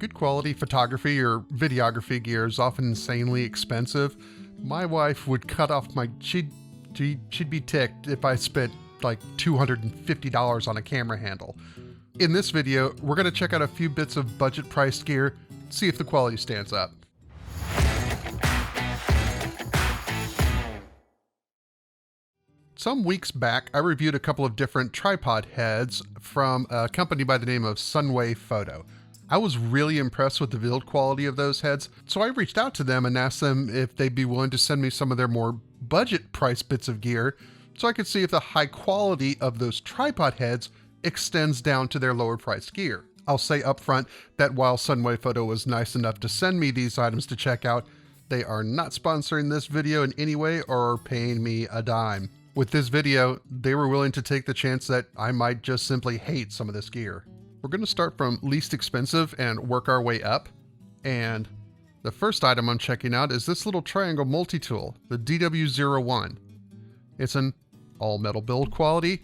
Good quality photography or videography gear is often insanely expensive. My wife would cut off she'd be ticked if I spent like $250 on a camera handle. In this video, we're going to check out a few bits of budget priced gear, see if the quality stands up. Some weeks back, I reviewed a couple of different tripod heads from a company by the name of Sunwayfoto. I was really impressed with the build quality of those heads, so I reached out to them and asked them if they'd be willing to send me some of their more budget price bits of gear so I could see if the high quality of those tripod heads extends down to their lower priced gear. I'll say up front that while Sunwayfoto was nice enough to send me these items to check out, they are not sponsoring this video in any way or paying me a dime. With this video, they were willing to take the chance that I might just simply hate some of this gear. We're going to start from least expensive and work our way up. And the first item I'm checking out is this little triangle multi-tool, the DW01. It's an all-metal build quality.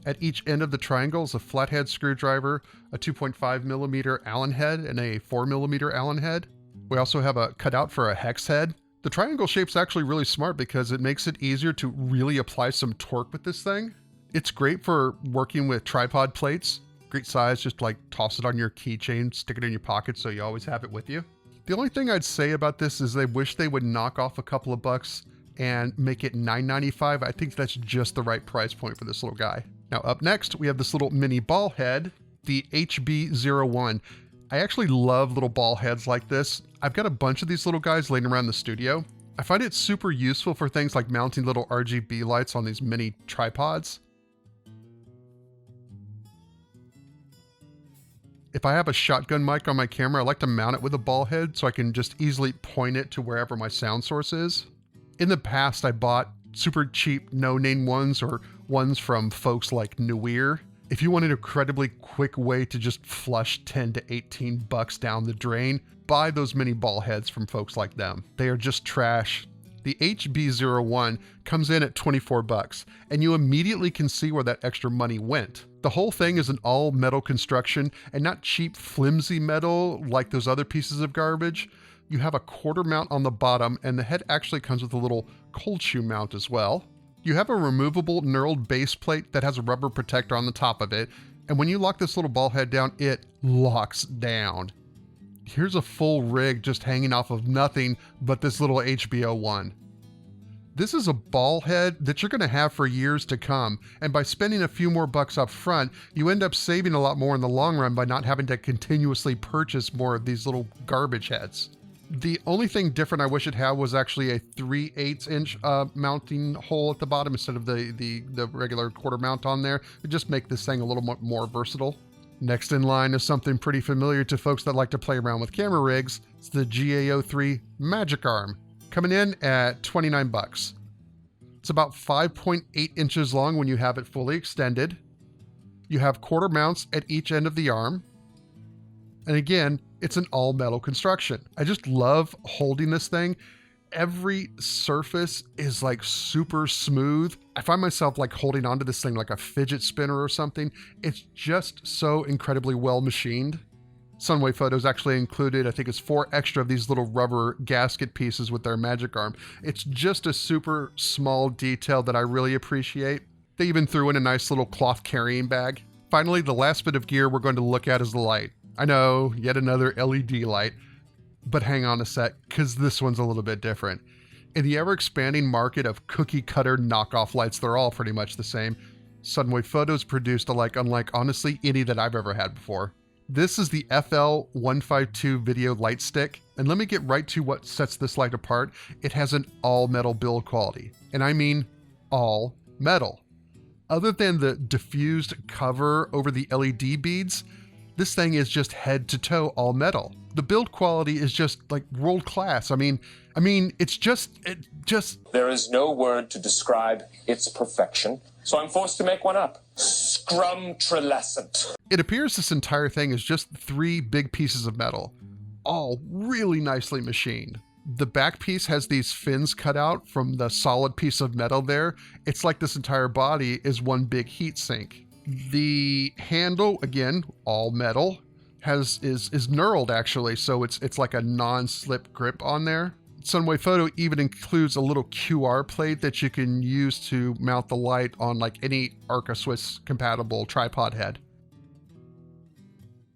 At each end of the triangle is a flathead screwdriver, a 2.5mm Allen head, and a 4mm Allen head. We also have a cutout for a hex head. The triangle shape's actually really smart because it makes it easier to really apply some torque with this thing. It's great for working with tripod plates. Great size, just like toss it on your keychain, stick it in your pocket so you always have it with you. The only thing I'd say about this is they wish they would knock off a couple of bucks and make it $9.95. I think that's just the right price point for this little guy. Now up next, we have this little mini ball head, the HB01. I actually love little ball heads like this. I've got a bunch of these little guys laying around the studio. I find it super useful for things like mounting little RGB lights on these mini tripods. If I have a shotgun mic on my camera, I like to mount it with a ball head so I can just easily point it to wherever my sound source is. In the past, I bought super cheap no-name ones or ones from folks like Nuir. If you want an incredibly quick way to just flush 10 to 18 bucks down the drain, buy those mini ball heads from folks like them. They are just trash. The HB01 comes in at 24 bucks, and you immediately can see where that extra money went. The whole thing is an all metal construction and not cheap flimsy metal like those other pieces of garbage. You have a quarter mount on the bottom, and the head actually comes with a little cold shoe mount as well. You have a removable knurled base plate that has a rubber protector on the top of it, and when you lock this little ball head down, it locks down. Here's a full rig just hanging off of nothing but this little HB01. This is a ball head that you're going to have for years to come, and by spending a few more bucks up front, you end up saving a lot more in the long run by not having to continuously purchase more of these little garbage heads. The only thing different I wish it had was actually a 3/8 inch mounting hole at the bottom instead of the regular quarter mount on there. It just make this thing a little more versatile. Next in line is something pretty familiar to folks that like to play around with camera rigs. It's the GA03 Magic Arm, coming in at 29 bucks. It's about 5.8 inches long when you have it fully extended. You have quarter mounts at each end of the arm. And again, it's an all metal construction. I just love holding this thing. Every surface is like super smooth. I find myself like holding onto this thing like a fidget spinner or something. It's just so incredibly well machined. Sunwayfoto's actually included, I think it's 4 extra of these little rubber gasket pieces with their Magic Arm. It's just a super small detail that I really appreciate. They even threw in a nice little cloth carrying bag. Finally, the last bit of gear we're going to look at is the light. I know, yet another LED light, but hang on a sec, because this one's a little bit different. In the ever-expanding market of cookie-cutter knockoff lights, they're all pretty much the same. Sunwayfoto's produced unlike honestly any that I've ever had before. This is the FL152 video light stick, and let me get right to what sets this light apart. It has an all-metal build quality, and I mean all metal. Other than the diffused cover over the LED beads, this thing is just head to toe all metal. The build quality is just like world class. I mean, it just. There is no word to describe its perfection, so I'm forced to make one up. Scrumtrelescent. It appears this entire thing is just 3 big pieces of metal, all really nicely machined. The back piece has these fins cut out from the solid piece of metal there. It's like this entire body is one big heat sink. The handle, again, all metal, is knurled actually, so it's like a non-slip grip on there. Sunwayfoto even includes a little QR plate that you can use to mount the light on like any Arca Swiss compatible tripod head.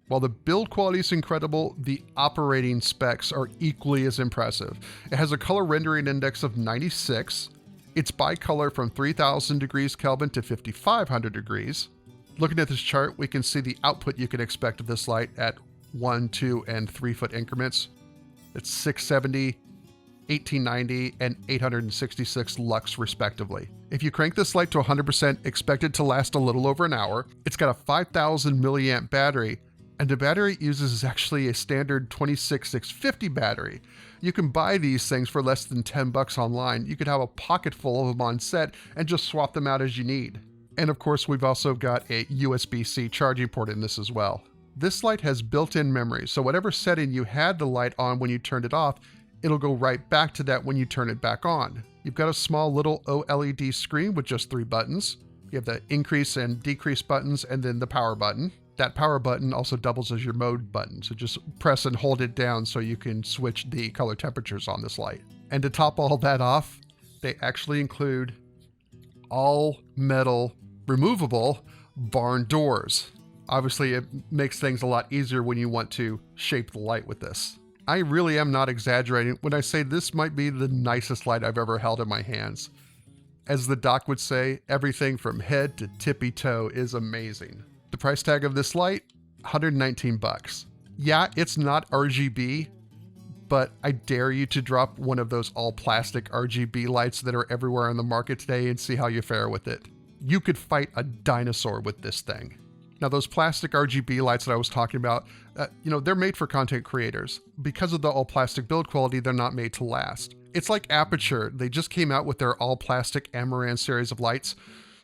While the build quality is incredible, the operating specs are equally as impressive. It has a color rendering index of 96. It's bicolor from 3000 degrees Kelvin to 5500 degrees. Looking at this chart, we can see the output you can expect of this light at 1, 2, and 3 foot increments. It's 670, 1890, and 866 lux respectively. If you crank this light to 100%, expect it to last a little over an hour. It's got a 5000 milliamp battery, and the battery it uses is actually a standard 26650 battery. You can buy these things for less than $10 online. You could have a pocket full of them on set and just swap them out as you need. And of course, we've also got a USB-C charging port in this as well. This light has built-in memory, so whatever setting you had the light on when you turned it off, it'll go right back to that when you turn it back on. You've got a small little OLED screen with just 3 buttons. You have the increase and decrease buttons and then the power button. That power button also doubles as your mode button, so just press and hold it down so you can switch the color temperatures on this light. And to top all that off, they actually include all metal removable barn doors. Obviously, it makes things a lot easier when you want to shape the light with this. I really am not exaggerating when I say this might be the nicest light I've ever held in my hands. As the doc would say, everything from head to tippy toe is amazing. The price tag of this light, $119. Yeah, it's not RGB, but I dare you to drop one of those all plastic RGB lights that are everywhere on the market today and see how you fare with it. You could fight a dinosaur with this thing. Now, those plastic RGB lights that I was talking about, they're made for content creators. Because of the all plastic build quality, they're not made to last. It's like Aperture. They just came out with their all plastic Amaran series of lights.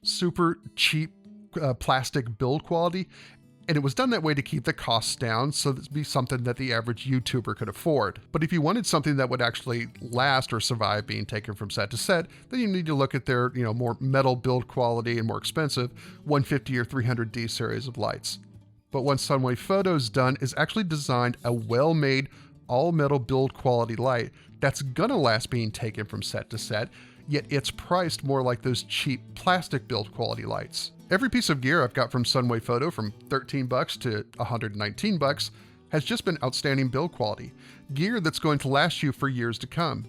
Super cheap plastic build quality. And it was done that way to keep the costs down, so that'd be something that the average YouTuber could afford. But if you wanted something that would actually last or survive being taken from set to set, then you need to look at their, more metal build quality and more expensive 150 or 300D series of lights. But what Sunwayfoto's done is actually designed a well-made, all-metal build quality light that's gonna last being taken from set to set, yet it's priced more like those cheap plastic build quality lights. Every piece of gear I've got from Sunwayfoto, from $13 to $119, has just been outstanding build quality. Gear that's going to last you for years to come.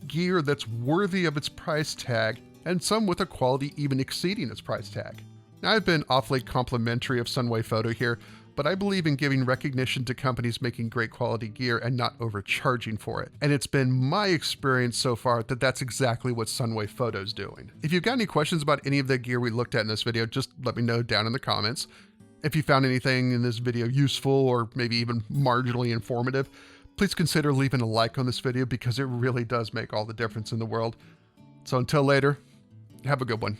Gear that's worthy of its price tag, and some with a quality even exceeding its price tag. Now, I've been awfully complimentary of Sunwayfoto here, but I believe in giving recognition to companies making great quality gear and not overcharging for it. And it's been my experience so far that that's exactly what Sunwayfoto's doing. If you've got any questions about any of the gear we looked at in this video, just let me know down in the comments. If you found anything in this video useful or maybe even marginally informative, please consider leaving a like on this video because it really does make all the difference in the world. So until later, have a good one.